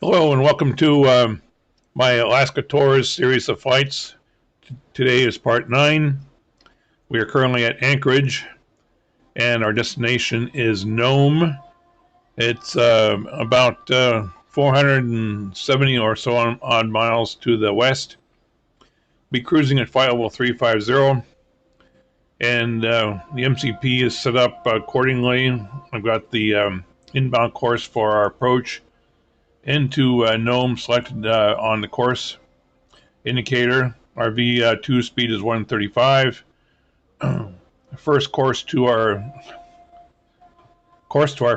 Hello and welcome to my Alaska Tours series of flights. Today is part 9. We are currently at Anchorage and our destination is Nome. It's about 470 or so odd miles to the west. Be cruising at flight level 350 and the MCP is set up accordingly. I've got the inbound course for our approach into Nome selected on the course indicator. Our V2 speed is 135. First course to our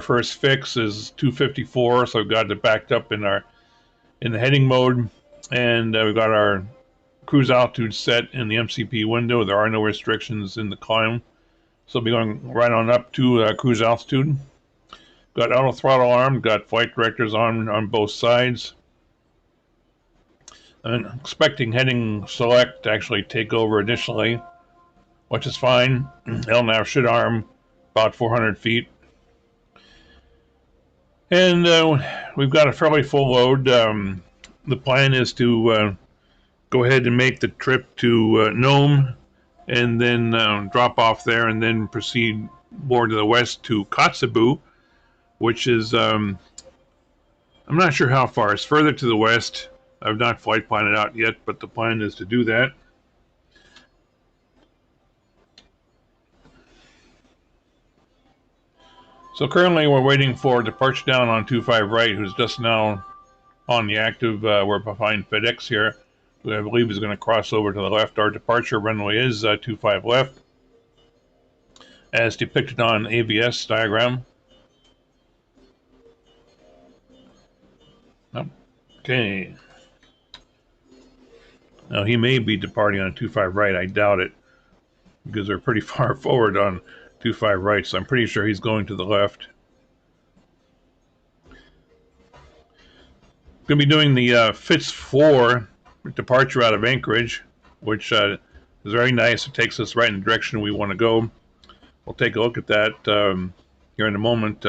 first fix is 254, so we've got it backed up in the heading mode, and we've got our cruise altitude set in the MCP window. There are no restrictions in the climb, so we'll be going right on up to cruise altitude. Got auto throttle armed, got flight directors on both sides. I'm expecting heading select to actually take over initially, which is fine. LNAV should arm about 400 feet. And we've got a fairly full load. The plan is to go ahead and make the trip to Nome and then drop off there and then proceed more to the west to Kotzebue, which is, I'm not sure how far. It's further to the west. I've not flight planned it out yet, but the plan is to do that. So currently we're waiting for departure down on 25 right, who's just now on the active. We're behind FedEx here, who I believe is going to cross over to the left. Our departure runway is 25 left, as depicted on AVS diagram. Okay. Now he may be departing on 25 right. I doubt it, because they're pretty far forward on 25 right, so I'm pretty sure he's going to the left. Going to be doing the FITS 4 departure out of Anchorage, which is very nice. It takes us right in the direction we want to go. We'll take a look at that here in a moment.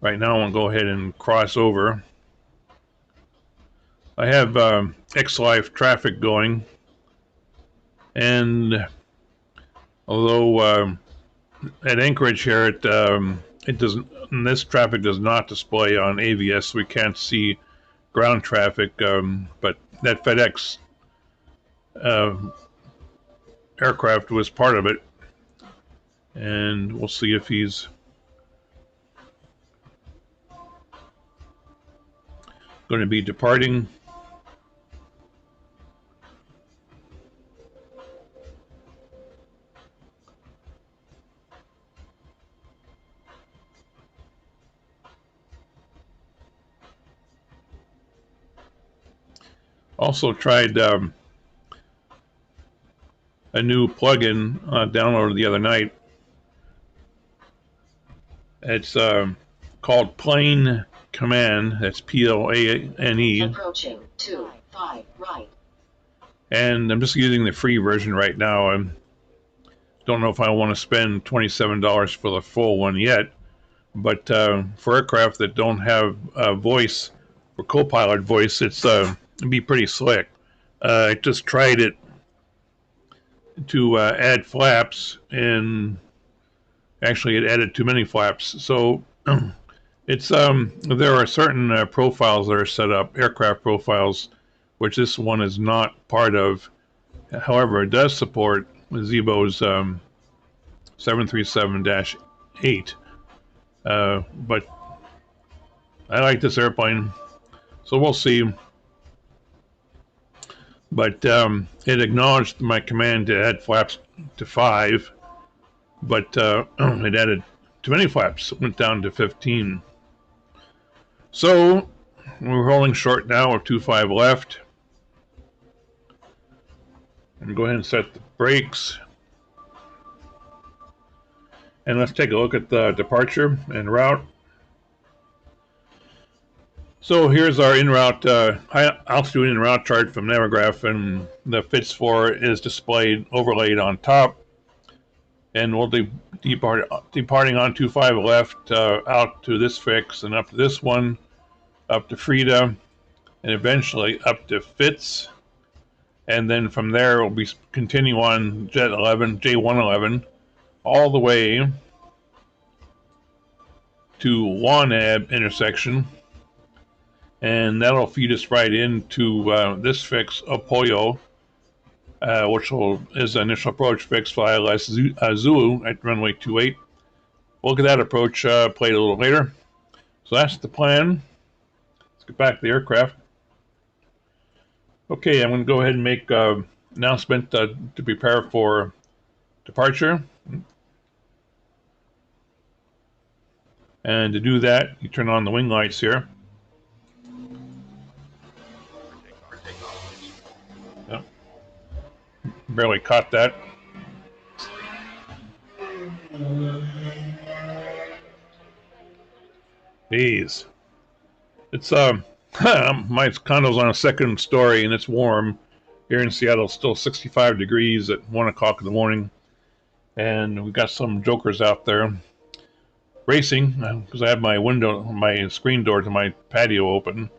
Right now, I'll go ahead and cross over. I have X-Life traffic going, and although at Anchorage here, it doesn't. This traffic does not display on AVS, so we can't see ground traffic. But that FedEx aircraft was part of it, and we'll see if he's going to be departing. Also tried a new plugin downloaded the other night. It's called Plane Command. That's PLANE. Approaching 25 right. And I'm just using the free version right now. I don't know if I want to spend $27 for the full one yet, but for aircraft that don't have voice or co-pilot voice, it'd be pretty slick. I just tried it to add flaps, and actually it added too many flaps. So it's there are certain profiles that are set up, aircraft profiles, which this one is not part of. However, it does support Zibo's 737-8. But I like this airplane, so we'll see. But it acknowledged my command to add flaps to 5, but it added too many flaps. It went down to 15. So we're rolling short now with 25 left. And go ahead and set the brakes. And let's take a look at the departure and route. So here's our en route, high altitude en route chart from Navigraph, and the FITS 4 is displayed, overlaid on top. and we'll be departing on 25 left out to this fix and up to this one, up to Frida, and eventually up to Fitz. And then from there, we'll be continue on J111, all the way to Wanab intersection, and that'll feed us right into this fix of Pollo, which is the initial approach fix via Zulu at runway 28. We'll get that approach played a little later. So that's the plan. Let's get back to the aircraft. Okay, I'm going to go ahead and make an announcement to prepare for departure. And to do that, you turn on the wing lights here. Yep. Barely caught that. Jeez. It's my condo's on a second story and it's warm. Here in Seattle, it's still 65 degrees at 1 o'clock in the morning. And we've got some jokers out there racing because I have my screen door to my patio open.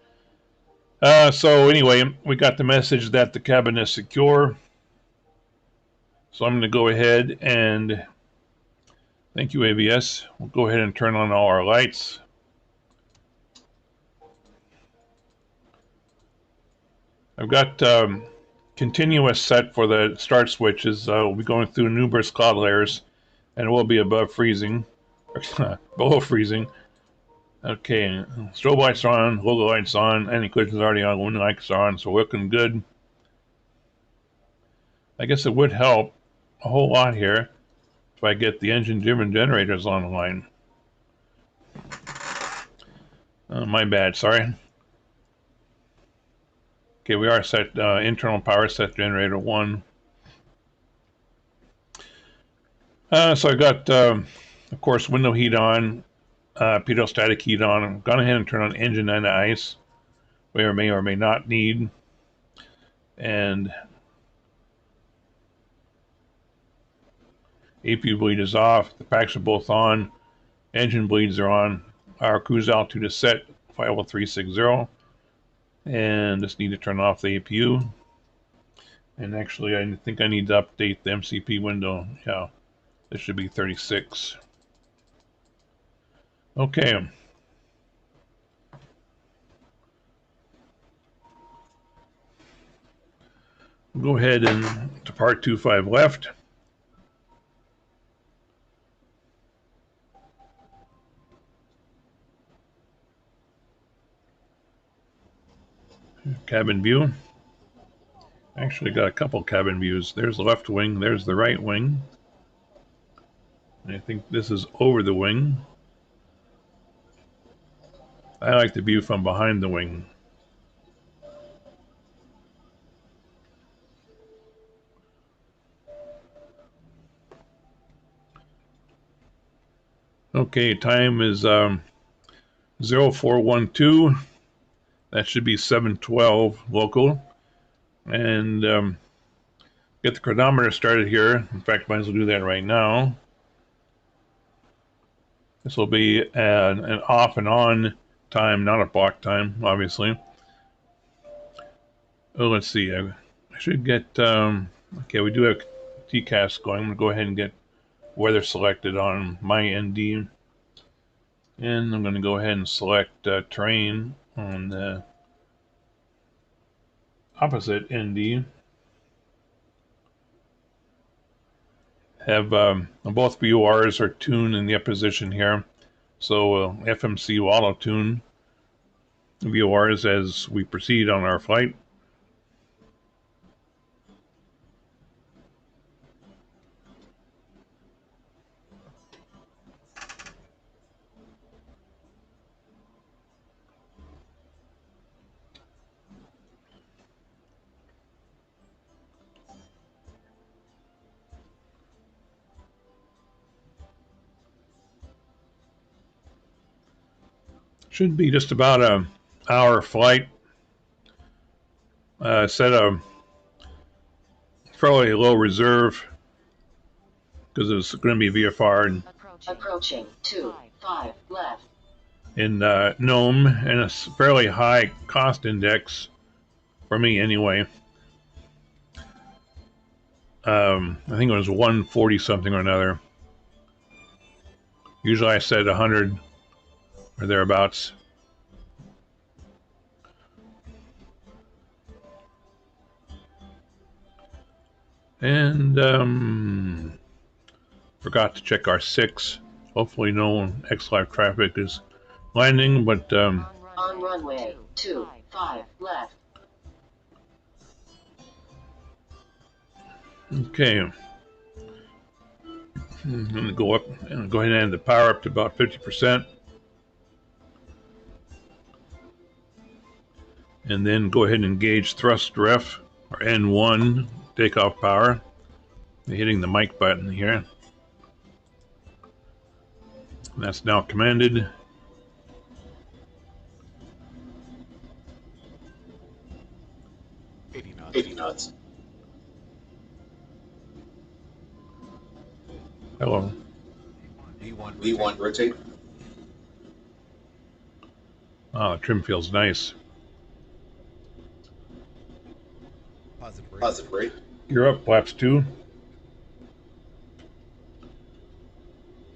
So anyway, we got the message that the cabin is secure. So I'm going to go ahead and thank you, ABS. We'll go ahead and turn on all our lights. I've got continuous set for the start switches. We'll be going through numerous cloud layers, and it will be above freezing, below freezing. Okay, strobe lights are on, logo lights on, anti-collision's already on, wind lights are on, so we're looking good. I guess it would help a whole lot here if I get the engine-driven generators on the line. My bad, sorry. Okay, we are set, internal power set generator 1. So I got, of course, window heat on, pedostatic heat on. I've gone ahead and turned on engine and ice. We may or may not need. And APU bleed is off. The packs are both on. Engine bleeds are on. Our cruise altitude is set 50360. And just need to turn off the APU. And actually, I think I need to update the MCP window. Yeah, this should be 36. Okay. We'll go ahead and depart 25 left. Cabin view. Actually got a couple cabin views. There's the left wing, there's the right wing. And I think this is over the wing. I like the view from behind the wing. Okay, time is 0412. That should be 712 local. And get the chronometer started here. In fact, might as well do that right now. This will be an off and on time, not a block time, obviously. Oh, let's see. I should get, okay, we do have TCAS going. I'm going to go ahead and get weather selected on my ND. And I'm going to go ahead and select terrain on the opposite ND. Have both VORs are tuned in the up position here. So FMC will auto tune VORs as we proceed on our flight. Should be just about an hour flight. Set a fairly low reserve because it's going to be VFR and Approaching 2-5 left. in Nome, and a fairly high cost index for me anyway. I think it was 140 something or another. Usually I said 100 or thereabouts. And forgot to check our 6. Hopefully no X-Live traffic is landing, but on runway 25 left. Okay. I'm going to go up and go ahead and add the power up to about 50%. And then go ahead and engage thrust ref, or N1, takeoff power. Hitting the mic button here. And that's now commanded. knots. 80 knots. Hello. V1 rotate. Oh, the trim feels nice. Positive rate. Gear up, flaps 2.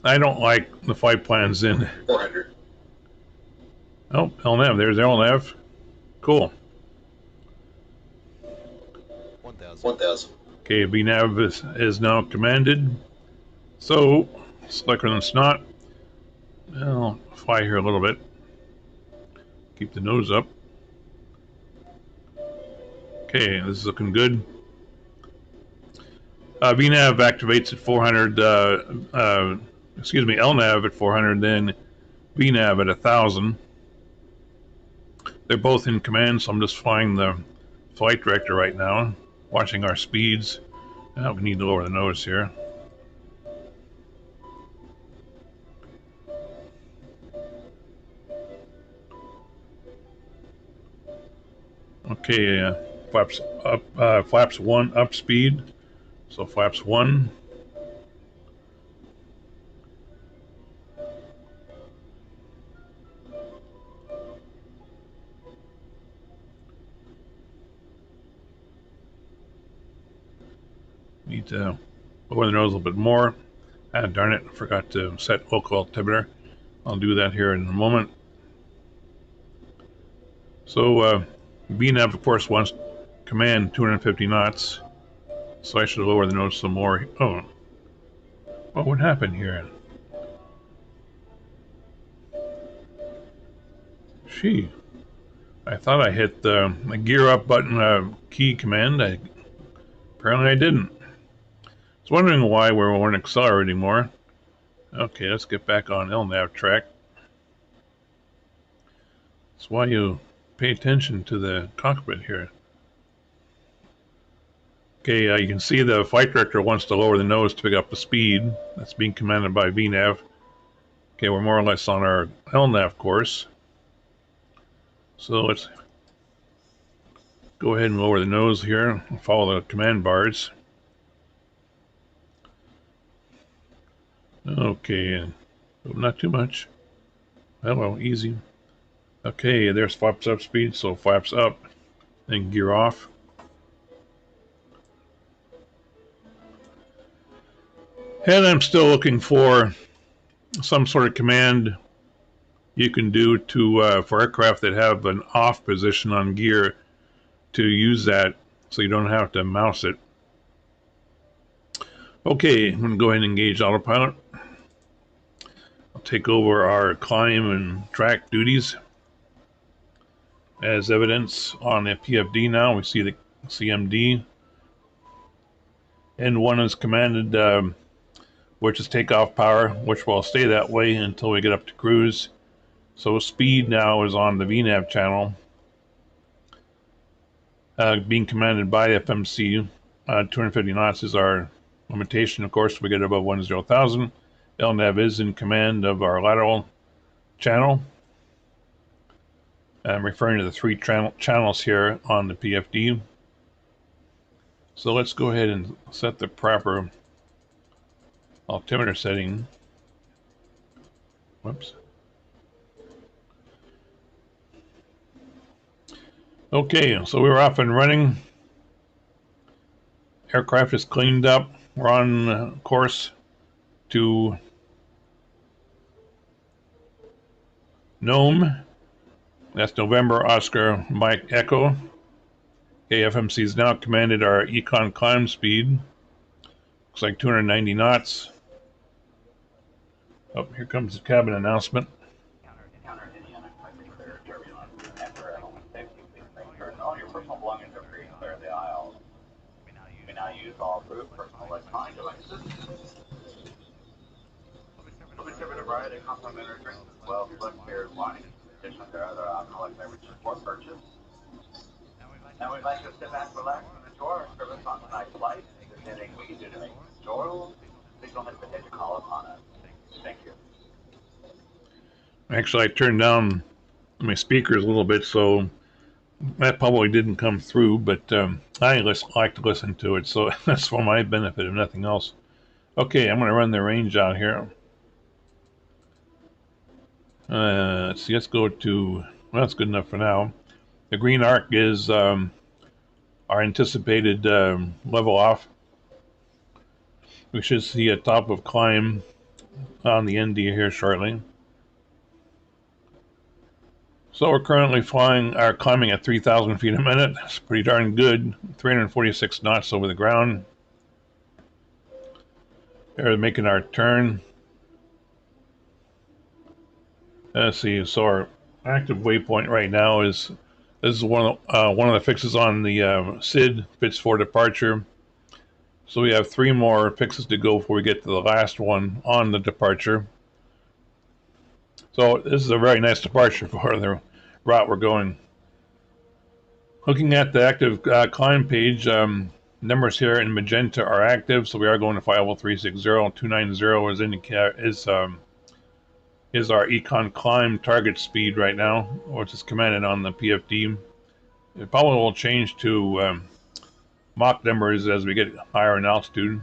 I don't like the flight plans in. 400. Oh, LNAV. There's LNAV. Cool. 1000. Okay, VNAV is now commanded. So, slicker than snot. I'll fly here a little bit. Keep the nose up. Okay, this is looking good. VNAV activates at 400, LNAV at 400, then VNAV at 1000. They're both in command, so I'm just flying the flight director right now, watching our speeds. Now we need to lower the nose here. Okay, flaps up, flaps 1 up speed. So flaps 1. Need to lower the nose a little bit more. Ah, darn it, I forgot to set local altimeter. I'll do that here in a moment. So VNAV, of course, wants command 250 knots. So I should lower the nose some more. Oh, what happened here? Gee, I thought I hit the gear up button key command. Apparently I didn't. I was wondering why we weren't accelerating more. Okay, let's get back on LNAV track. That's why you pay attention to the cockpit here. Okay, you can see the flight director wants to lower the nose to pick up the speed. That's being commanded by VNAV. Okay, we're more or less on our LNAV course. So let's go ahead and lower the nose here and follow the command bars. Okay, not too much. Hello, easy. Okay, there's flaps up speed, so flaps up, then gear off. And I'm still looking for some sort of command you can do to for aircraft that have an off position on gear to use that so you don't have to mouse it. Okay, I'm going to go ahead and engage autopilot. I'll take over our climb and track duties. As evidence on the PFD now, we see the CMD. N1 is commanded, which is takeoff power, which will stay that way until we get up to cruise. So speed now is on the VNAV channel, being commanded by FMC. 250 knots is our limitation. Of course, we get above 10,000. LNAV is in command of our lateral channel. I'm referring to the 3 channels here on the PFD. So let's go ahead and set the proper altimeter setting. Whoops. Okay, so we were off and running. Aircraft is cleaned up. We're on course to Nome. That's November Oscar Mike Echo. KFMC has now commanded our econ climb speed. Looks like 290 knots. Oh, here comes the cabin announcement. Encounter Indiana, clear turbulence. Enter element safety. Please make sure all your personal belongings are free and clear the aisles. We now use all approved personal electronic devices. We'll be serving a variety of complimentary drinks as well as select beer and wine. In addition, there are other alcoholic beverages for purchase. Now we'd like you to sit back, relax, and enjoy our service on tonight's flight. If there's anything we can do to make it enjoyable, please don't hesitate to call upon us. Thank you. Actually, I turned down my speakers a little bit, so that probably didn't come through, but I like to listen to it, so that's for my benefit, if nothing else. Okay, I'm going to run the range out here. Let's see, let's go to, well, that's good enough for now. The green arc is our anticipated level off. We should see a top of climb on the ND here shortly. So we're currently climbing at 3,000 feet a minute. It's pretty darn good. 346 knots over the ground. They're making our turn. Let's see. So our active waypoint right now is this is one of the fixes on the SID fits for departure. So we have 3 more fixes to go before we get to the last one on the departure. So this is a very nice departure for the route we're going. Looking at the active climb page, numbers here in magenta are active, so we are going to 50360. 290 is our econ climb target speed right now, which is commanded on the PFD. It probably will change to Mach numbers as we get higher in altitude.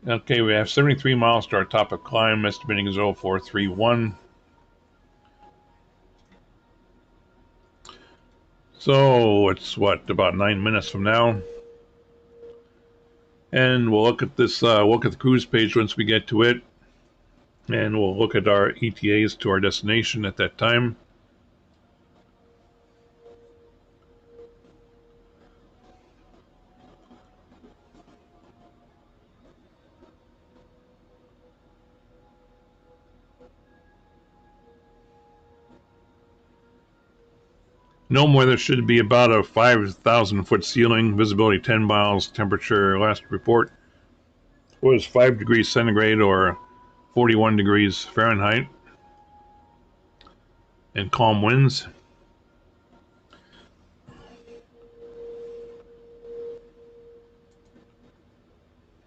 Okay, we have 73 miles to our top of climb, estimating 0431. So it's what, about 9 minutes from now, and we'll look at this. Look at the cruise page once we get to it, and we'll look at our ETAs to our destination at that time. Nome weather should be about a 5,000 foot ceiling, visibility 10 miles, temperature last report was 5 degrees centigrade or 41 degrees Fahrenheit, and calm winds.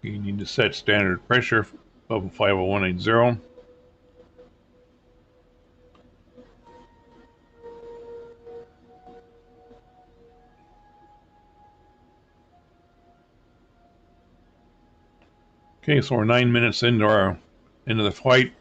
You need to set standard pressure of 50180. Okay, so we're 9 minutes into the flight.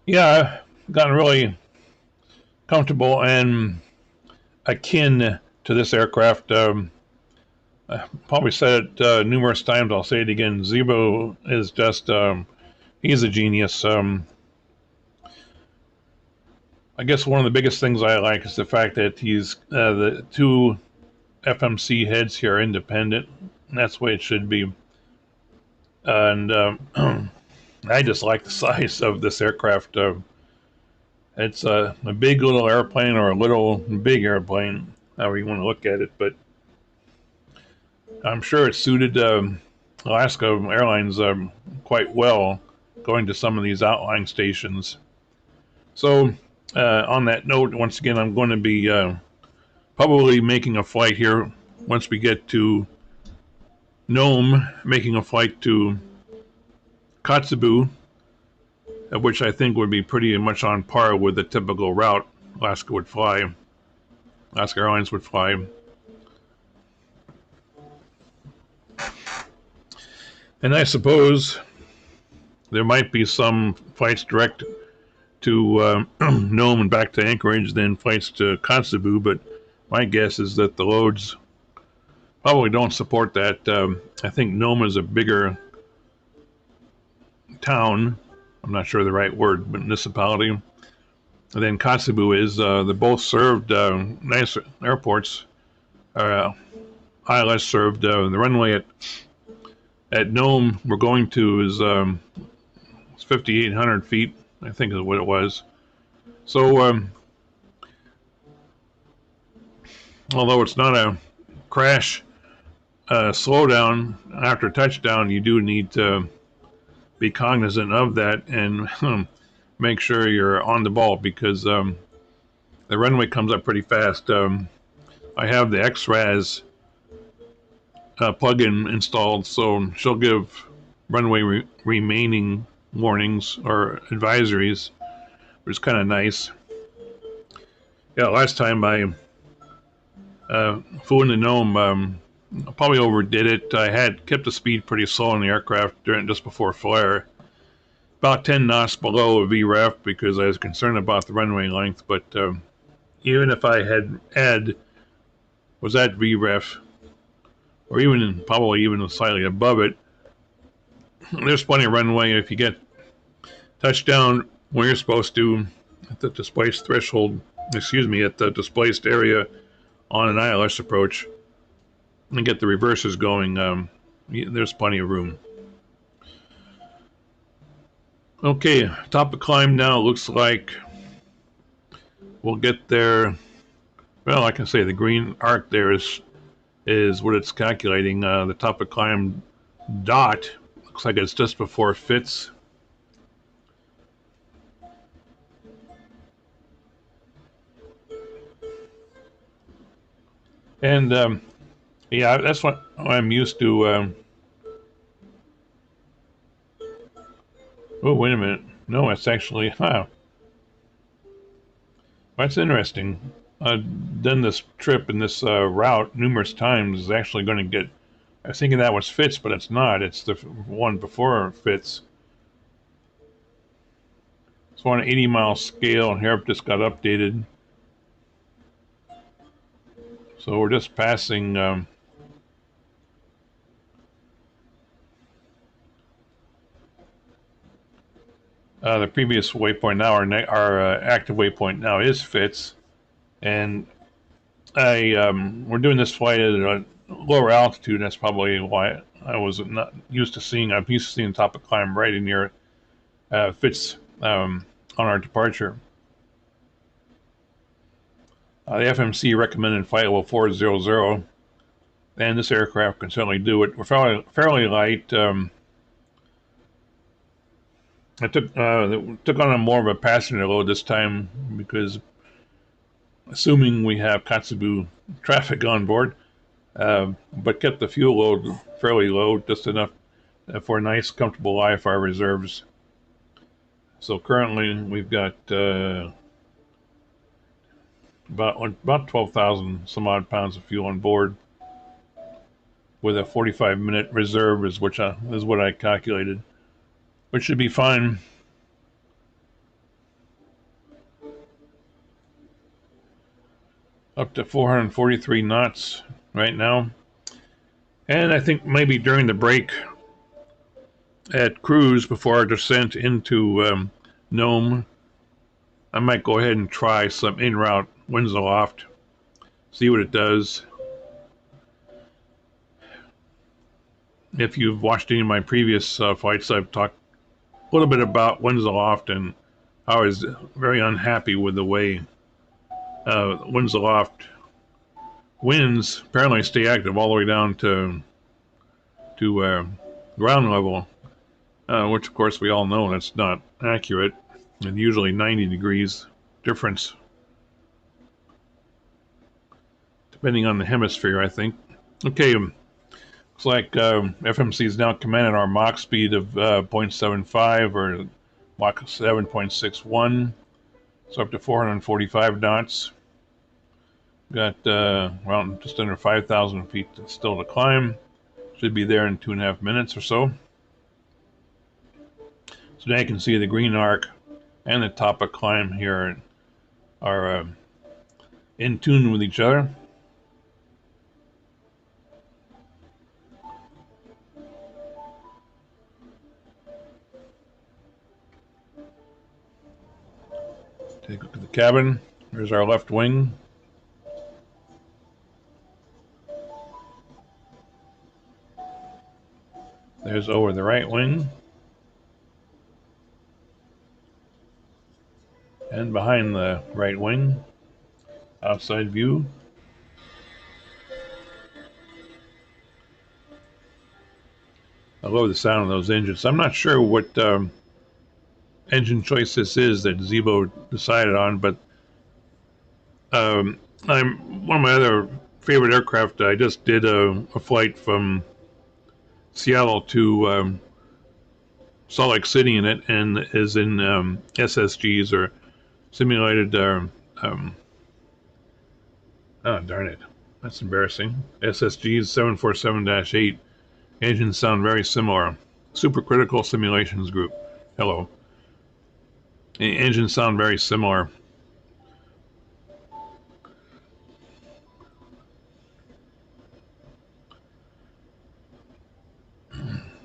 Yeah, I've gotten really comfortable and akin to this aircraft. I probably said it numerous times. I'll say it again. Zibo is just, he's a genius. I guess one of the biggest things I like is the fact that he's the 2 FMC heads here are independent. And that's the way it should be. And I just like the size of this aircraft. It's a big little airplane or a little big airplane, however you want to look at it. But I'm sure it suited Alaska Airlines quite well, going to some of these outlying stations. So on that note, once again, I'm going to be probably making a flight here once we get to Nome, making a flight to Kotzebue, which I think would be pretty much on par with the typical route Alaska would fly. Alaska Airlines would fly. And I suppose there might be some flights direct to Nome and back to Anchorage, then flights to Kotzebue, but my guess is that the loads probably don't support that. I think Nome is a bigger town. I'm not sure the right word, but municipality. And then Kotzebue is. They both served nice airports. ILS served. The runway at Nome we're going to is 5,800 feet, I think is what it was. So, although it's not a crash slowdown after touchdown, you do need to be cognizant of that and make sure you're on the ball because the runway comes up pretty fast. I have the XRAS plugin installed, so she'll give runway remaining warnings or advisories, which is kind of nice. Yeah, last time I flew into Nome, I probably overdid it. I had kept the speed pretty slow on the aircraft just before flare, about 10 knots below a VREF because I was concerned about the runway length. But even if I was at VREF, or probably even slightly above it, there's plenty of runway. If you get touchdown when you're supposed to at the displaced threshold, at the displaced area on an ILS approach, and get the reverses going, there's plenty of room. Okay, top of climb now. Looks like we'll get there. Well, I can say the green arc there is what it's calculating. The top of climb dot looks like it's just before Fitz. And yeah, that's what I'm used to. Oh, wait a minute. No, it's actually, that's interesting. I've done this trip and this route numerous times. Is actually going to get, I was thinking that was Fitz, but it's not. It's the one before Fitz. So on an 80-mile scale, and here I've just got updated. So we're just passing the previous waypoint. Now our active waypoint now is Fitz, and we're doing this flight at a lower altitude. That's probably why I was not used to seeing. I'm used to seeing top of climb right in near Fitz on our departure. The FMC recommended flight level 400, and this aircraft can certainly do it. We're fairly light. I took on more of a passenger load this time because, assuming we have Kotzebue traffic on board, but kept the fuel load fairly low, just enough for a nice, comfortable IFR reserves. So currently we've got about 12,000 some odd pounds of fuel on board, with a 45-minute reserve is what I calculated, which should be fine. Up to 443 knots right now, and I think maybe during the break at cruise before our descent into Nome, I might go ahead and try some en-route winds aloft, see what it does. If you've watched any of my previous flights, I've talked a little bit about winds aloft, and I was very unhappy with the way winds aloft winds apparently stay active all the way down to ground level, which of course we all know that's not accurate, and usually 90 degrees difference depending on the hemisphere, I think. Okay, looks like FMC is now commanding our Mach speed of 0.75 or Mach 7.61. So up to 445 knots. Got around just under 5,000 feet still to climb. Should be there in 2.5 minutes or so. So now you can see the green arc and the top of climb here are in tune with each other. Take a look at the cabin. There's our left wing. There's over the right wing. And behind the right wing, outside view. I love the sound of those engines. I'm not sure what engine choice this is that Zibo decided on, but one of my other favorite aircraft. I just did a flight from Seattle to Salt Lake City in it, and is in SSGs or simulated. Oh darn it, that's embarrassing. SSGs 747-8 engines sound very similar. Supercritical Simulations Group. Hello. Engines sound very similar.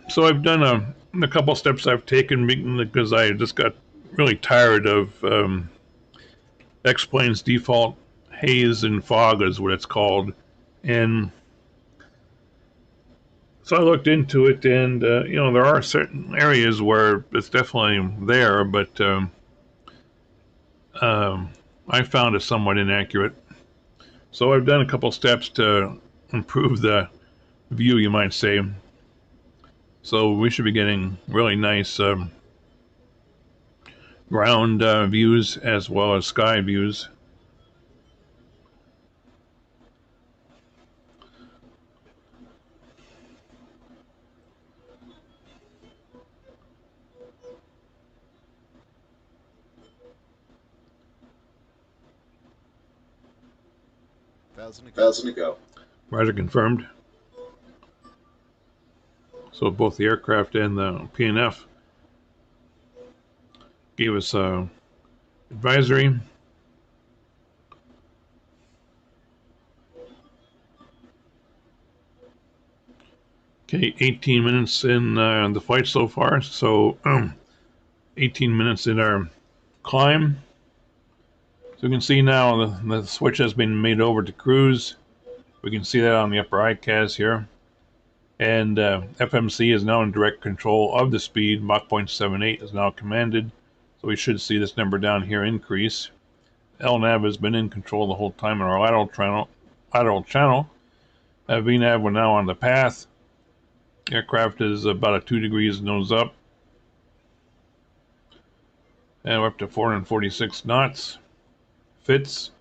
So I've done a couple steps I've taken because I just got really tired of X-Plane's default haze and fog is what it's called. And so I looked into it, and you know, there are certain areas where it's definitely there, but I found it somewhat inaccurate. So I've done a couple steps to improve the view, you might say. So we should be getting really nice ground views as well as sky views. Thousand to go. Roger, confirmed. So both the aircraft and the PNF gave us advisory. Okay, 18 minutes in the flight so far. So 18 minutes in our climb. So you can see now the switch has been made over to cruise. We can see that on the upper ICAS here. And FMC is now in direct control of the speed. Mach 0.78 is now commanded. So we should see this number down here increase. LNAV has been in control the whole time in our lateral channel. VNAV, we're now on the path. Aircraft is about a 2 degrees nose up. And we're up to 446 knots. FITS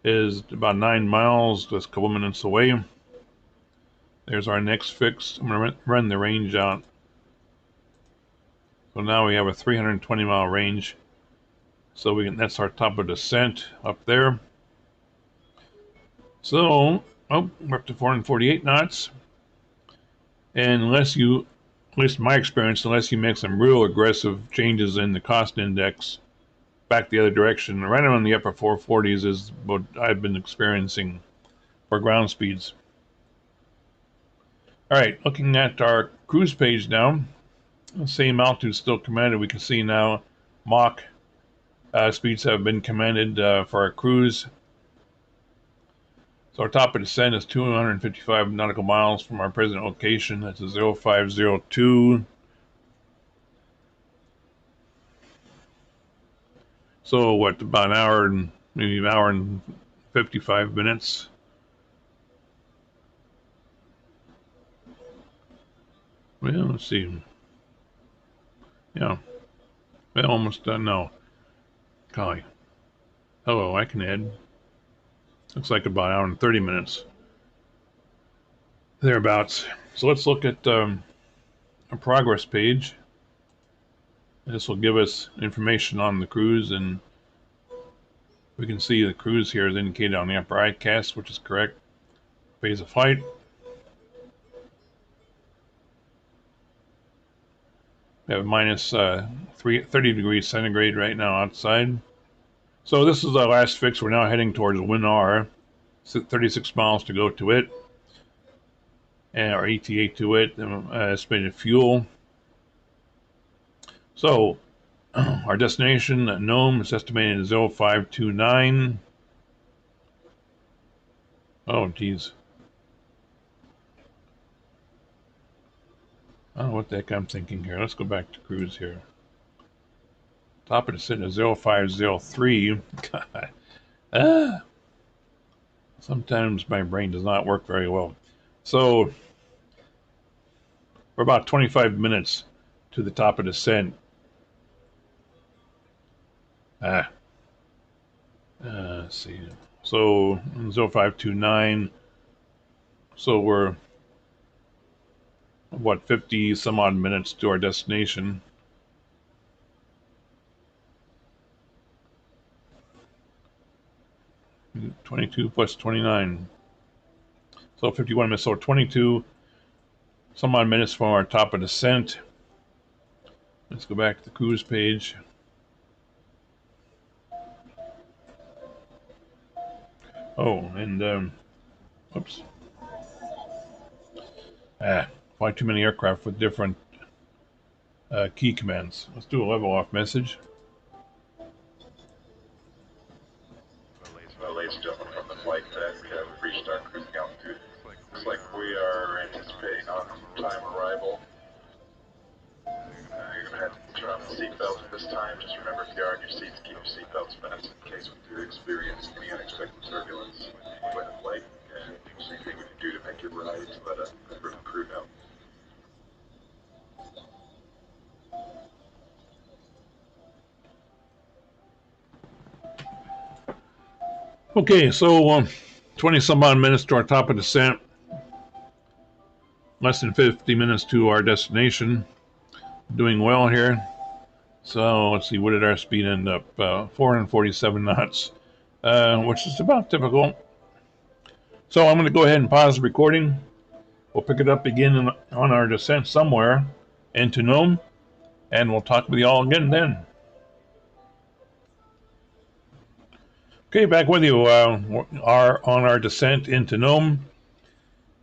is about 9 miles, just a couple minutes away. There's our next fix. I'm going to run the range out. So now we have a 320 mile range. So that's our top of descent up there. So, we're up to 448 knots. And unless you, at least in my experience, unless you make some real aggressive changes in the cost index back the other direction, right around the upper 440s is what I've been experiencing for ground speeds. All right, looking at our cruise page now, the same altitude still commanded. We can see now Mach speeds have been commanded for our cruise. So our top of descent is 255 nautical miles from our present location. That's a 0502. So what, about an hour and maybe an hour and 55 minutes. Well, let's see. Yeah. Well, almost done now. Golly. Hello, I can add. Looks like about an hour and 30 minutes. Thereabouts. So let's look at a progress page. This will give us information on the cruise and We can see the cruise here is indicated on the upper ICAST, which is correct. Phase of flight. We have minus 30 degrees centigrade right now outside. So this is our last fix. We're now heading towards WinR. 36 miles to go to it. And our ETA to it. Estimated fuel. So our destination at Nome is estimated at 0529. Oh, geez. I don't know what the heck I'm thinking here. Let's go back to cruise here. Top of the descent is 0503. God. Sometimes my brain does not work very well. So we're about 25 minutes to the top of the descent. Let's see. So 0529. So we're what, 50 some odd minutes to our destination. +22 plus 29. So 51 minutes. So 22 some odd minutes from our top of descent. Let's go back to the cruise page. Oh, and oops. Fly too many aircraft with different key commands. Let's do a level off message. Well, ladies and gentlemen, from the flight deck, we've reached our cruising altitude. Looks like we are anticipating on-time arrival. You're going to have to turn on the seatbelts this time. Just remember, if you are in your seats, keep your seatbelts fastened in case we do experience any unexpected turbulence with the flight. And anything we can do to make your ride, let a member of the crew know. Okay, so 20 some odd minutes to our top of descent. Less than 50 minutes to our destination. Doing well here. So let's see, what did our speed end up? 447 knots, which is about typical. So I'm going to go ahead and pause the recording. We'll pick it up again on our descent somewhere into Nome, and we'll talk with you all again then. Okay, back with you. Are on our descent into Nome.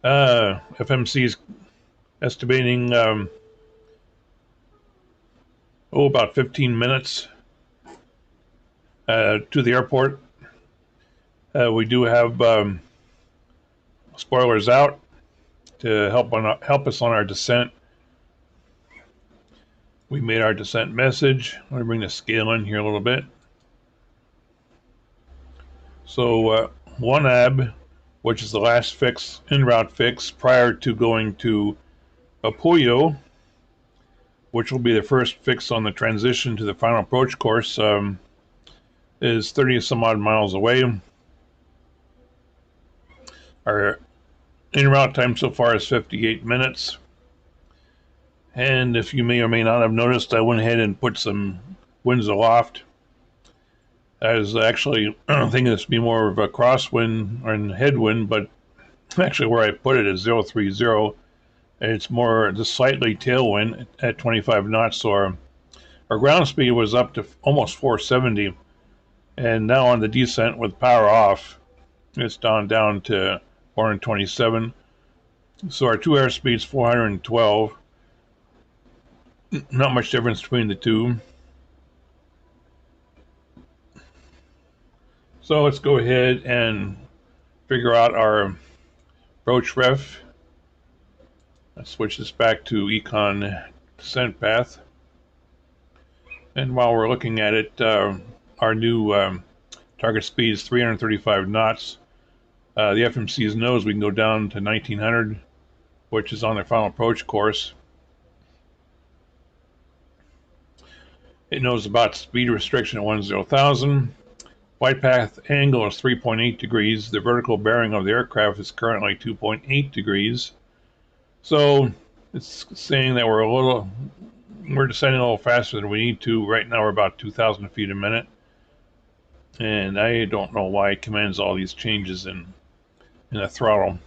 FMC is estimating about 15 minutes to the airport. We do have spoilers out to help us on our descent. We made our descent message. I'm going to bring the scale in here a little bit. So 1AB, which is the last fix, en route fix, prior to going to Puyo, which will be the first fix on the transition to the final approach course, is 30 some odd miles away. Our en route time so far is 58 minutes. And if you may or may not have noticed, I went ahead and put some winds aloft. I was actually thinking this would be more of a crosswind or a headwind, but actually where I put it is 030. It's more just slightly tailwind at 25 knots. So our ground speed was up to almost 470. And now on the descent with power off, it's down to 427. So our two airspeeds 412. Not much difference between the two. So let's go ahead and figure out our approach ref. Let's switch this back to Econ descent path. And while we're looking at it, our new target speed is 335 knots. The FMC's knows we can go down to 1900, which is on their final approach course. It knows about speed restriction at 10,000. Flight path angle is 3.8 degrees. The vertical bearing of the aircraft is currently 2.8 degrees. So it's saying that we're descending a little faster than we need to. Right now we're about 2,000 feet a minute. and I don't know why it commands all these changes in the throttle.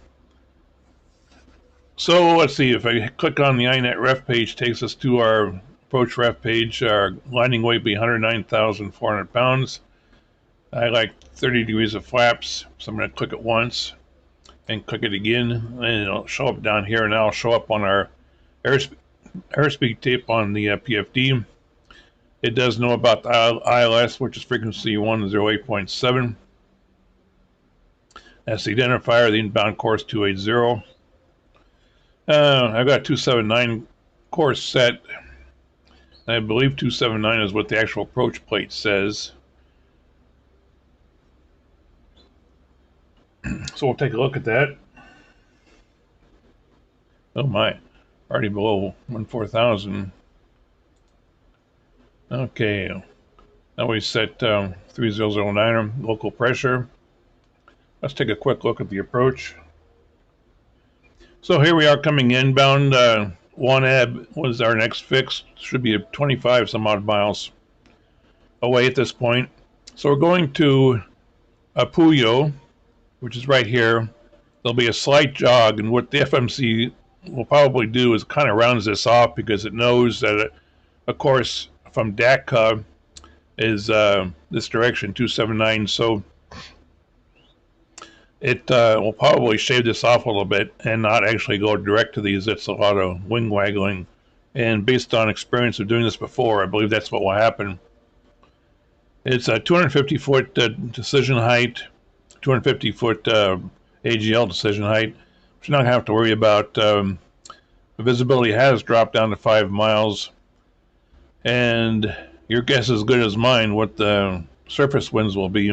So let's see, if I click on the INET ref page, takes us to our approach ref page. Our landing weight will be 109,400 pounds. I like 30 degrees of flaps, so I'm going to click it once and click it again, and it'll show up down here, and that'll show up on our airspeed tape on the PFD. It does know about the ILS, which is frequency 108.7. That's the identifier, the inbound course 280. I've got 279 course set. I believe 279 is what the actual approach plate says. So we'll take a look at that. Oh my, already below 14,000. Okay, now we set 3009 local pressure. Let's take a quick look at the approach. So here we are coming inbound. One ab was our next fix. Should be 25 some odd miles away at this point. So we're going to Puyo, which is right here. There'll be a slight jog, and what the FMC will probably do is kind of rounds this off because it knows that, of course, from Dakar is this direction, 279. So it will probably shave this off a little bit and not actually go direct to these. It's a lot of wing waggling. And based on experience of doing this before, I believe that's what will happen. It's a 250-foot decision height, 250-foot AGL decision height, which you're not going to have to worry about. The visibility has dropped down to 5 miles. And your guess is as good as mine what the surface winds will be.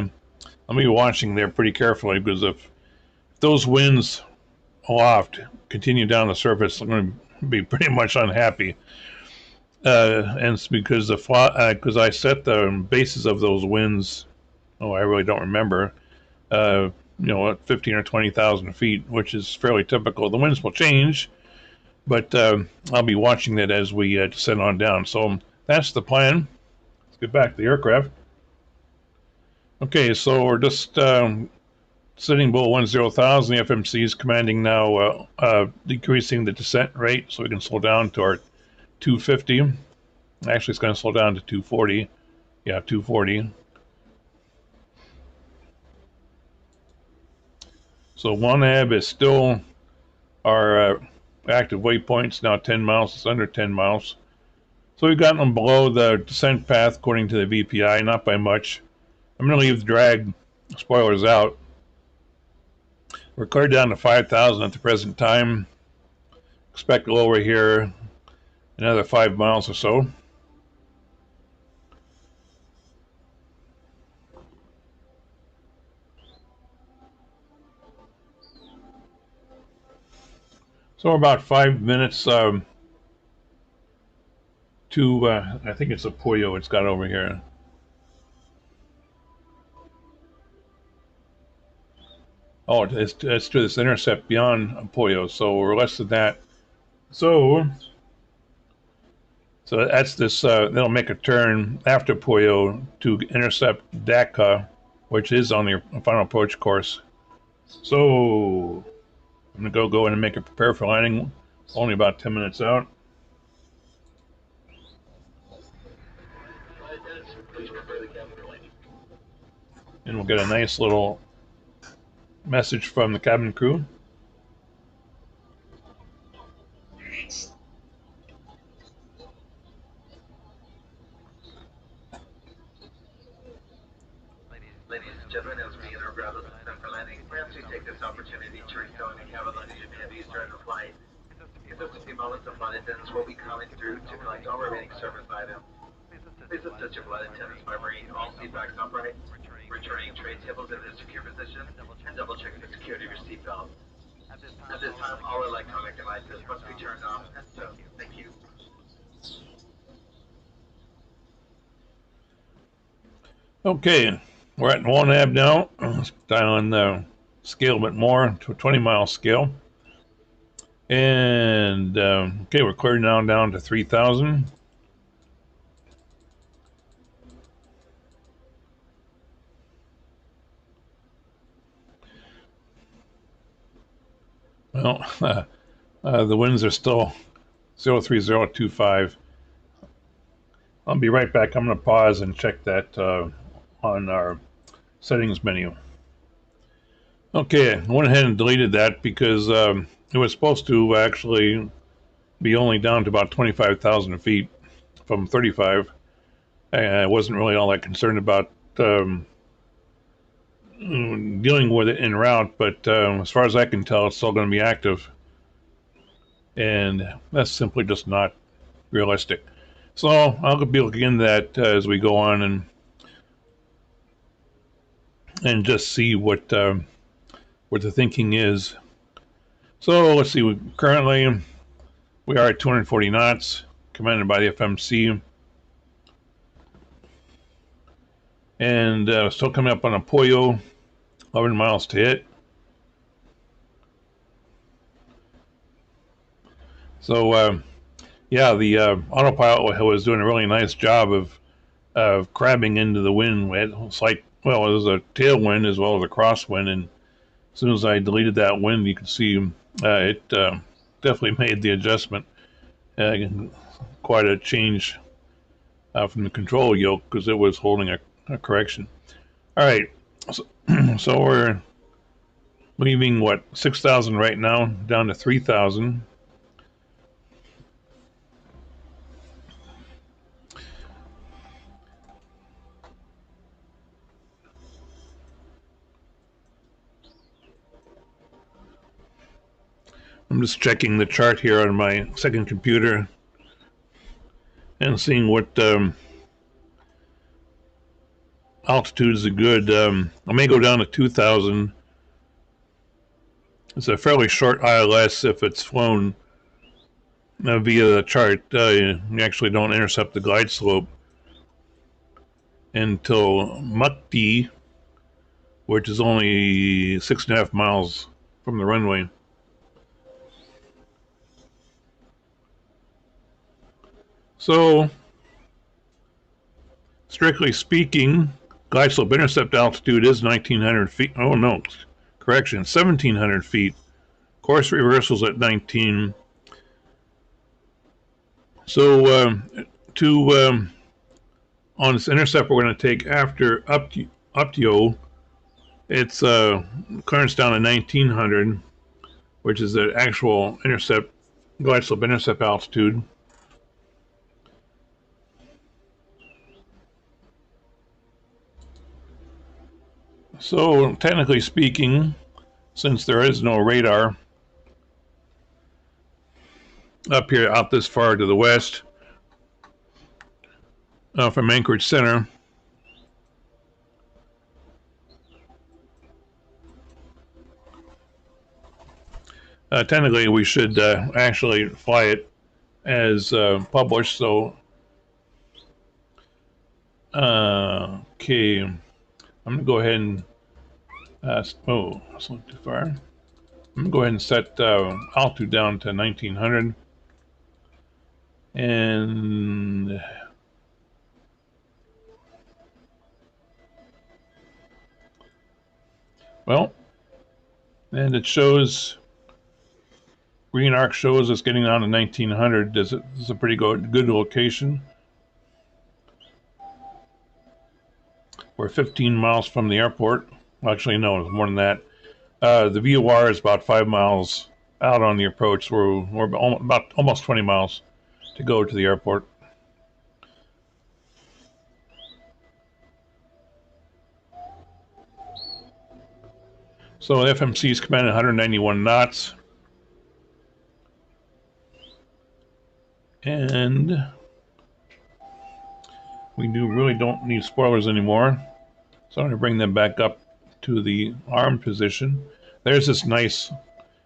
I'll be watching there pretty carefully, because if those winds aloft continue down the surface, I'm going to be pretty much unhappy. And it's because because I set the bases of those winds, I really don't remember, at 15 or 20,000 feet, which is fairly typical. The winds will change, but I'll be watching that as we descend on down. So that's the plan. Let's get back to the aircraft. Okay, so we're just sitting below 10,000. The FMC is commanding now decreasing the descent rate so we can slow down to our 250. Actually, it's going to slow down to 240. Yeah, 240. So one ab is still our active waypoints, now 10 miles. It's under 10 miles. So we've gotten them below the descent path according to the VPI, not by much. I'm going to leave the drag spoilers out. We're cleared down to 5,000 at the present time. Expect to lower here another 5 miles or so. So we're about 5 minutes to, I think it's a Puyo it's got over here. Oh, it's to this intercept beyond Puyo, so we're less than that. So that's this, they'll make a turn after Puyo to intercept Dakar, which is on the final approach course. So I'm going to go in and make it prepare for landing. Only about 10 minutes out. And we'll get a nice little message from the cabin crew. Ladies and gentlemen, as we enter ground system for landing, perhaps we take this opportunity to refill any cabin luggage and handies during the flight. In just a few moments, the flight attendants will be coming through to collect all remaining service items. Please assist your flight attendants by bringing all seat backs upright, returning tray tables in their secure position, and double checking the security of your seatbelt. At this time, all electronic devices must be turned off and stowed. Thank you. Okay, we're at one ab now. Let's dial in the scale a bit more to a 20-mile scale. And okay, we're clearing down to 3,000. Well, the winds are still 03025. I'll be right back. I'm going to pause and check that on our settings menu. Okay, I went ahead and deleted that because it was supposed to actually be only down to about 25,000 feet from 35. I wasn't really all that concerned about dealing with it en route, but as far as I can tell, it's still going to be active. And that's simply just not realistic. So I'll be looking into that as we go on and just see what the thinking is. So let's see. Currently, we are at 240 knots, commanded by the FMC, and still coming up on a Pollo, 11 miles to hit. So yeah, the autopilot was doing a really nice job of crabbing into the wind. It's like, well, it was a tailwind as well as a crosswind, and as soon as I deleted that wind, you can see it definitely made the adjustment. Quite a change from the control yoke because it was holding a correction. All right, so we're leaving what 6,000 right now down to 3,000. I'm just checking the chart here on my second computer and seeing what altitudes are good. I may go down to 2,000. It's a fairly short ILS if it's flown via the chart. You actually don't intercept the glide slope until Mukti, which is only 6.5 miles from the runway. So, strictly speaking, glide slope intercept altitude is 1,900 feet. Oh no, correction, 1,700 feet. Course reversals at 19. So, on this intercept we're going to take after Uptio, it's clearance down to 1,900, which is the actual intercept, glide slope intercept altitude. So, technically speaking, since there is no radar up here out this far to the west from Anchorage Center, technically we should actually fly it as published. So, okay, I'm going to go ahead and oh, that's not too far. I'm going to go ahead and set altitude down to 1,900. And well, and it shows, green arc shows us getting down to 1,900. This is a pretty good location. We're 15 miles from the airport. Actually, no, it's more than that. The VOR is about 5 miles out on the approach. We're about almost 20 miles to go to the airport. So the FMC is commanding 191 knots. And we really don't need spoilers anymore. So I'm going to bring them back up to the arm position. There's this nice,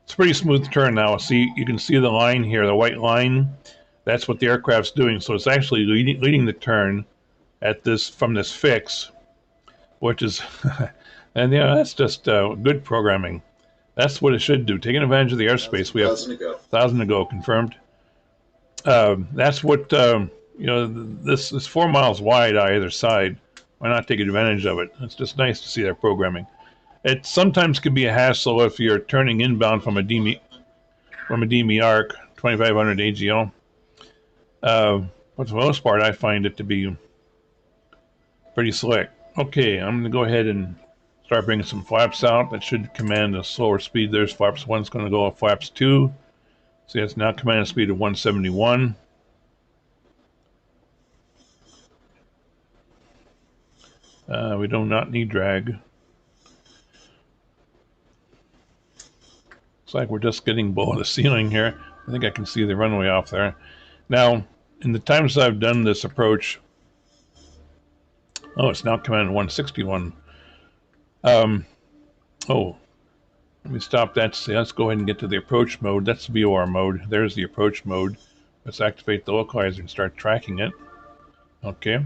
it's a pretty smooth turn now. See, you can see the line here, the white line. That's what the aircraft's doing. So it's actually leading the turn at this from this fix, which is, and yeah, that's just good programming. That's what it should do. Taking advantage of the airspace. We have 1,000 to go, confirmed. That's what this is 4 miles wide on either side. Why not take advantage of it? It's just nice to see their programming. It sometimes can be a hassle if you're turning inbound from a from a DB arc, 2500 AGL. For the most part, I find it to be pretty slick. Okay, I'm going to go ahead and start bringing some flaps out. That should command a slower speed. There's flaps 1's going to go off flaps 2. See, it's now command a speed of 171. We do not need drag. Looks like we're just getting below the ceiling here. I think I can see the runway off there. Now, in the times I've done this approach, oh, it's now command 161. Oh, let me stop that. See, let's go ahead and get to the approach mode. That's VOR mode. There's the approach mode. Let's activate the localizer and start tracking it. Okay.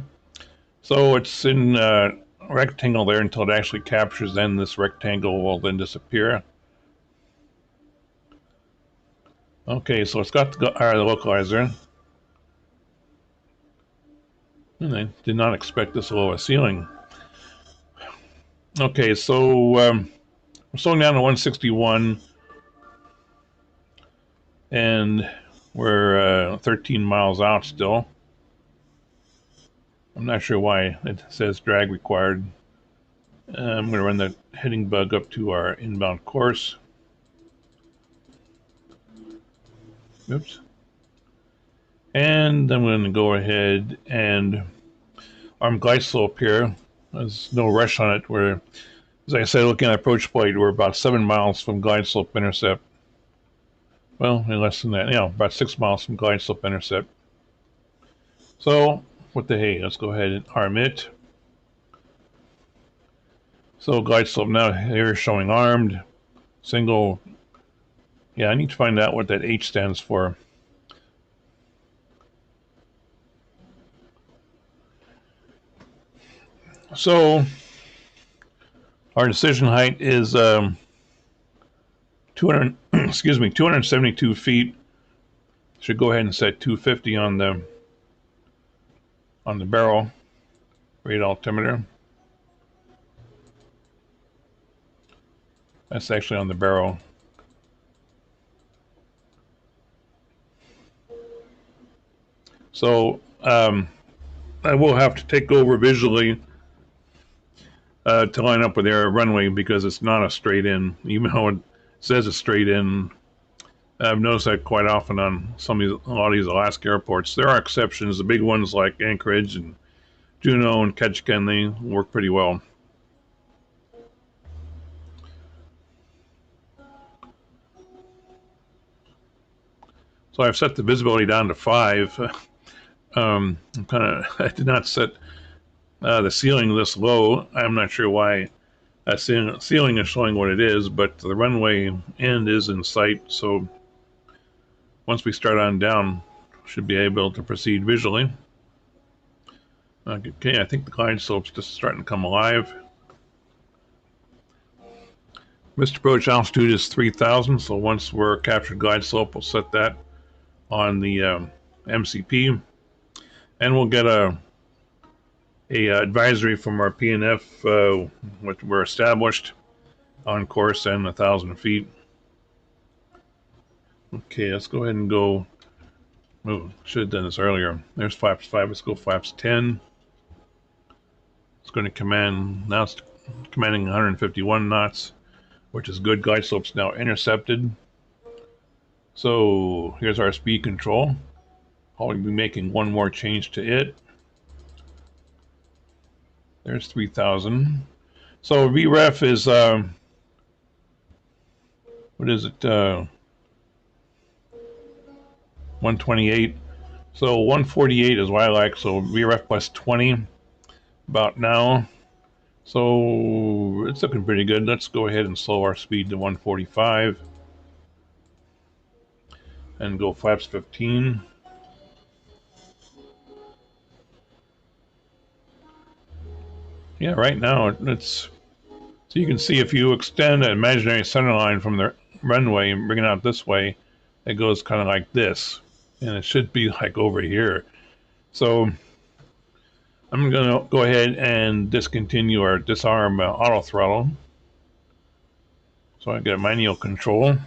So it's in a rectangle there until it actually captures. Then this rectangle will then disappear. Okay, so it's got the localizer. And I did not expect this low a ceiling. Okay, so we're slowing down to 161, and we're 13 miles out still. I'm not sure why it says drag required. I'm going to run the heading bug up to our inbound course. Oops. And I'm going to go ahead and arm glide slope here. There's no rush on it. We're, as I said, looking at approach plate, we're about 7 miles from glide slope intercept. Well, less than that. You know, about 6 miles from glide slope intercept. So, what the hey? Let's go ahead and arm it. So, glide slope now here is showing armed. Single. Yeah, I need to find out what that H stands for. So, our decision height is 272 feet. Should go ahead and set 250 on the barrel rate altimeter. That's actually on the barrel. So I will have to take over visually to line up with their runway because it's not a straight in, even though it says a straight in. I've noticed that quite often on a lot of these Alaska airports. There are exceptions. The big ones like Anchorage and Juneau and Ketchikan, they work pretty well. So I've set the visibility down to 5. I did not set the ceiling this low. I'm not sure why ceiling is showing what it is, but the runway end is in sight. So once we start on down, should be able to proceed visually. Okay, I think the glide slope's just starting to come alive. Missed approach altitude is 3,000, so once we're captured glide slope, we'll set that on the MCP, and we'll get a advisory from our PNF, which we're established on course and 1,000 feet. Okay, let's go ahead and go. Oh, should have done this earlier. There's flaps 5. Let's go flaps 10. It's going to command, now it's commanding 151 knots, which is good. Glide slope's now intercepted. So here's our speed control. I'll be making one more change to it. There's 3,000. So VREF is, what is it? 128. So 148 is what I like. So VREF plus 20 about now. So it's looking pretty good. Let's go ahead and slow our speed to 145 and go flaps 15. Yeah, right now it's, so you can see if you extend an imaginary center line from the runway and bring it out this way, it goes kind of like this, and it should be like over here. So I'm going to go ahead and discontinue or disarm auto throttle. So I get manual control.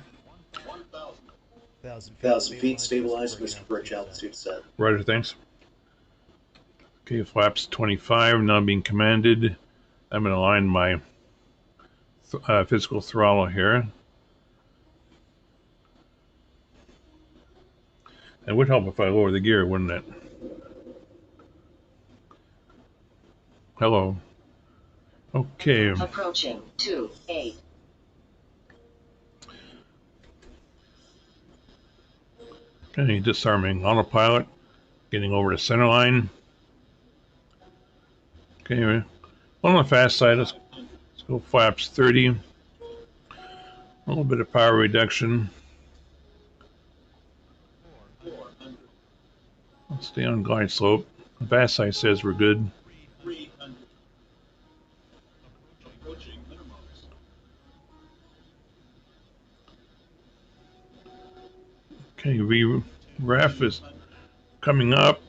1,000 feet, stabilized, Mr. Bridge altitude set. Roger, thanks. Okay, flaps 25 now being commanded. I'm going to align my physical throttle here. It would help if I lower the gear, wouldn't it? Hello. Okay. Approaching 2-8. Okay, disarming autopilot. Getting over to center line. Okay, on the fast side, let's go flaps 30. A little bit of power reduction. Let's stay on glide slope. The fast side says we're good. Okay, ref is coming up.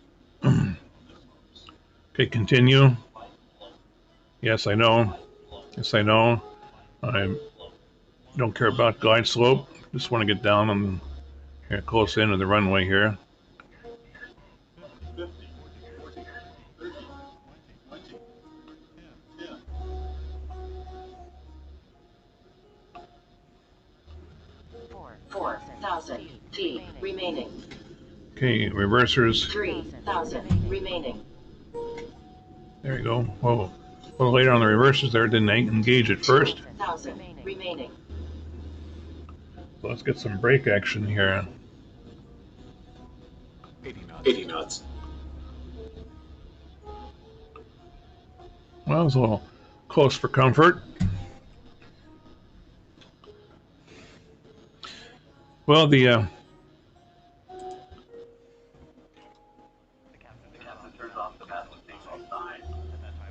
Okay, continue. Yes, I know. Yes, I know. I don't care about glide slope. Just want to get down on here, close in of the runway here. Four thousand feet remaining. Okay, reversers. 3,000 remaining. There you go. Whoa. A little later on the reversers there, didn't engage at first. 2,000 remaining. So let's get some brake action here. 80 knots. Well, it was a little close for comfort. Well, the The captain turns off the massive seatbelt sign.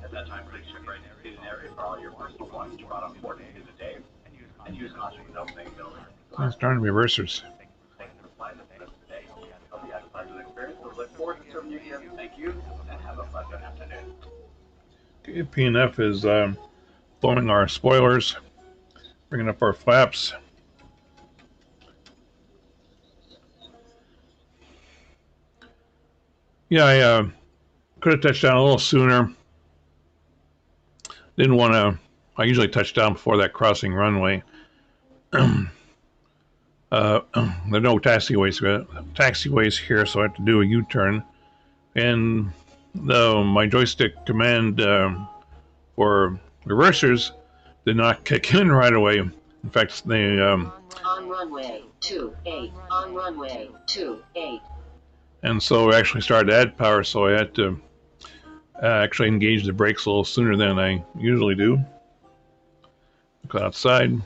At that time, please check right in an area for all your personal belongings brought on board into the day, and use caution with opening building. those darn reversers. Thank you for flying with us today. Hope you had a pleasant experience. We look forward to serving you again. Thank you, and have a pleasant afternoon. Okay, P&F is blowing our spoilers, bringing up our flaps. Yeah, I could have touched down a little sooner. Didn't want to. I usually touch down before that crossing runway. There are no taxiways here, so I have to do a U-turn. And my joystick command for reversers did not kick in right away. In fact, they On runway 28. On runway 28. and so I actually started to add power, so I had to actually engage the brakes a little sooner than I usually do. Look outside.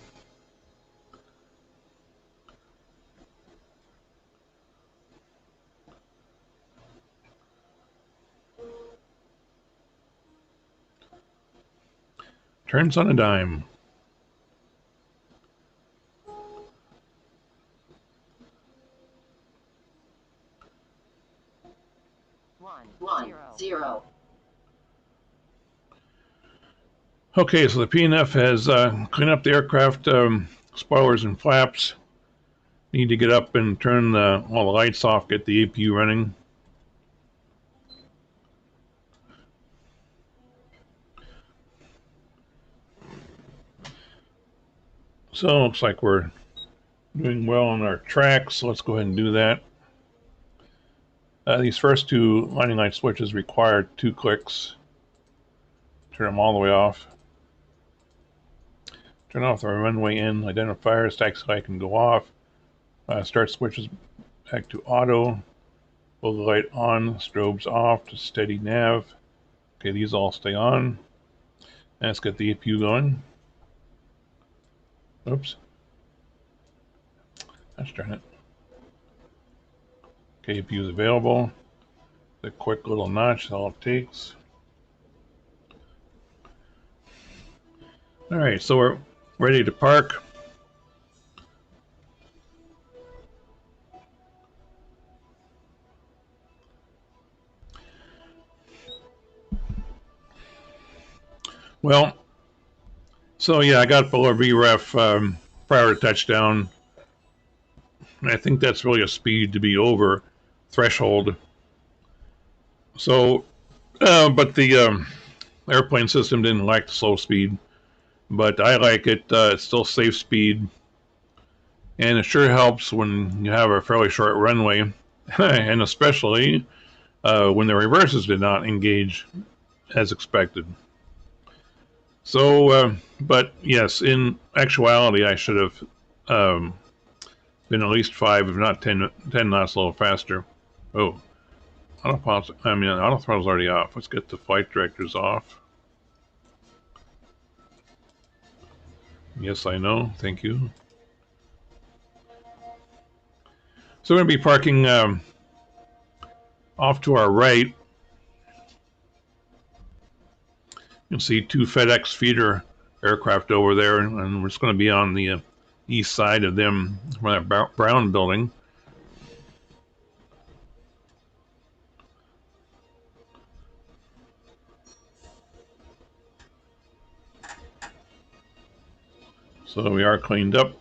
Turns on a dime. One zero. Okay, so the P&F has cleaned up the aircraft spoilers and flaps. Need to get up and turn all the lights off, get the APU running. So it looks like we're doing well on our tracks, so let's go ahead and do that. These first two lining light switches require 2 clicks. Turn them all the way off. Turn off the runway in identifiers, taxi light can go off. Start switches back to auto. Pull the light on, strobes off to steady nav. Okay, these all stay on. And let's get the APU going. Oops. Let's turn it. Okay, APU is available. The quick little notch, that's all it takes. All right, so we're ready to park. Well, so yeah, I got below VREF prior to touchdown. And I think that's really a speed to be over threshold. So, but the airplane system didn't like the slow speed, but I like it. It's still safe speed, and it sure helps when you have a fairly short runway, and especially when the reverses did not engage as expected. So, but yes, in actuality, I should have been at least 5, if not 10 knots a little faster. Oh, auto throttle's already off. Let's get the flight directors off. Yes, I know. Thank you. So we're going to be parking off to our right. You'll see 2 FedEx feeder aircraft over there, and we're just going to be on the east side of them from that brown building. So we are cleaned up.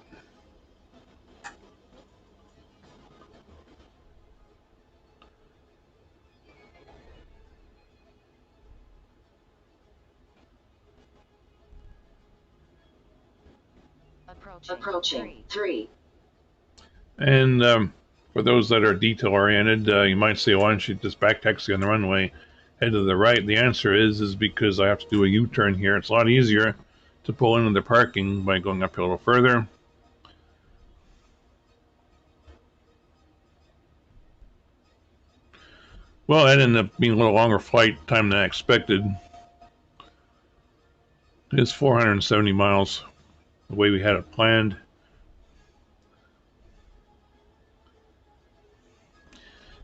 Approaching 3. And for those that are detail oriented, you might say, why don't you just back taxi on the runway, head to the right? The answer is because I have to do a U-turn here. It's a lot easier to pull into the parking by going up here a little further. Well, that ended up being a little longer flight time than I expected. It's 470 miles the way we had it planned.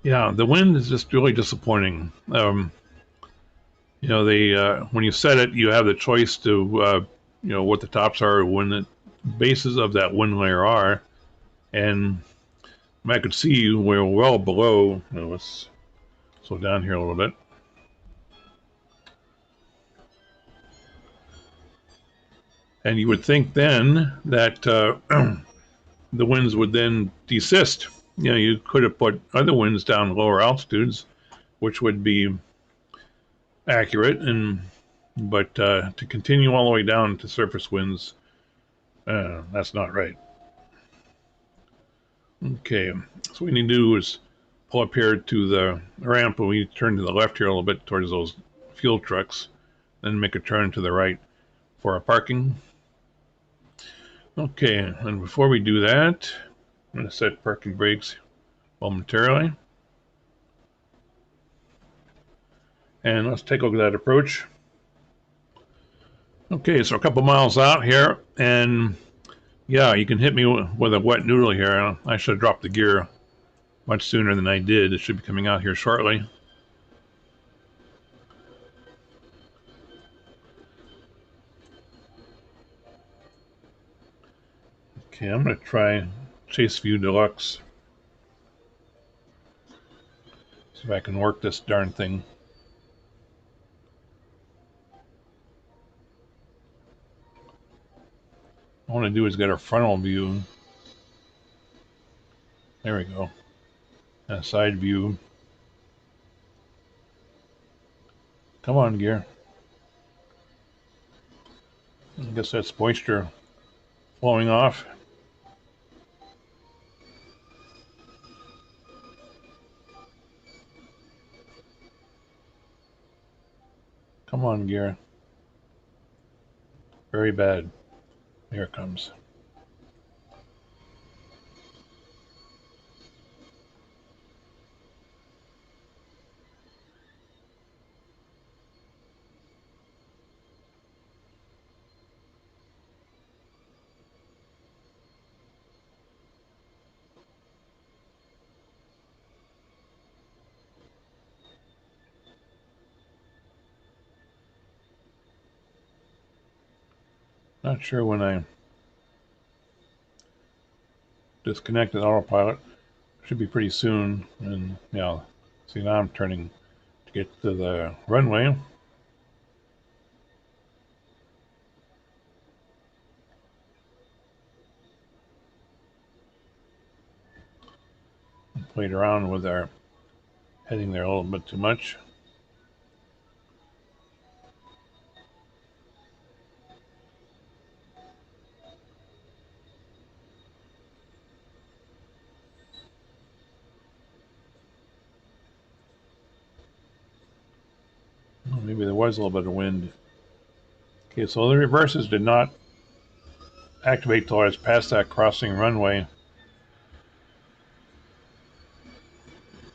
Yeah, the wind is just really disappointing. You know, they when you set it, you have the choice to you know what the tops are, when the bases of that wind layer are, and I could see we're well below. Let's slow down here a little bit. And you would think then that the winds would then desist. You know, you could have put other winds down lower altitudes, which would be accurate, but to continue all the way down to surface winds, that's not right. Okay, so what we need to do is pull up here to the ramp, and we turn to the left here a little bit towards those fuel trucks, then make a turn to the right for our parking. Okay, and before we do that, I'm going to set parking brakes momentarily. And let's take a look at that approach. Okay, so a couple miles out here, and yeah, you can hit me with a wet noodle here. I should have dropped the gear much sooner than I did. It should be coming out here shortly. Okay, I'm going to try Chase View Deluxe. See if I can work this darn thing. What I want to do is get a frontal view. There we go. And a side view. Come on, gear. I guess that's moisture flowing off. Come on, gear. Very bad. Here it comes. Not sure when I disconnected autopilot. Should be pretty soon. And yeah, see, now I'm turning to get to the runway. played around with our heading there a little bit too much. Maybe there was a little bit of wind. Okay, so the reverses did not activate till I was past that crossing runway.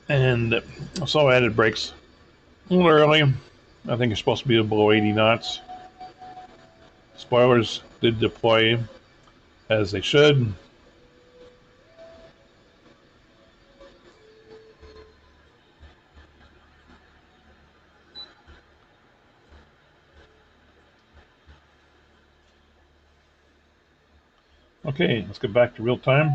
And so I added brakes a little early. I think it's supposed to be below 80 knots. Spoilers did deploy as they should. Okay, let's get back to real time.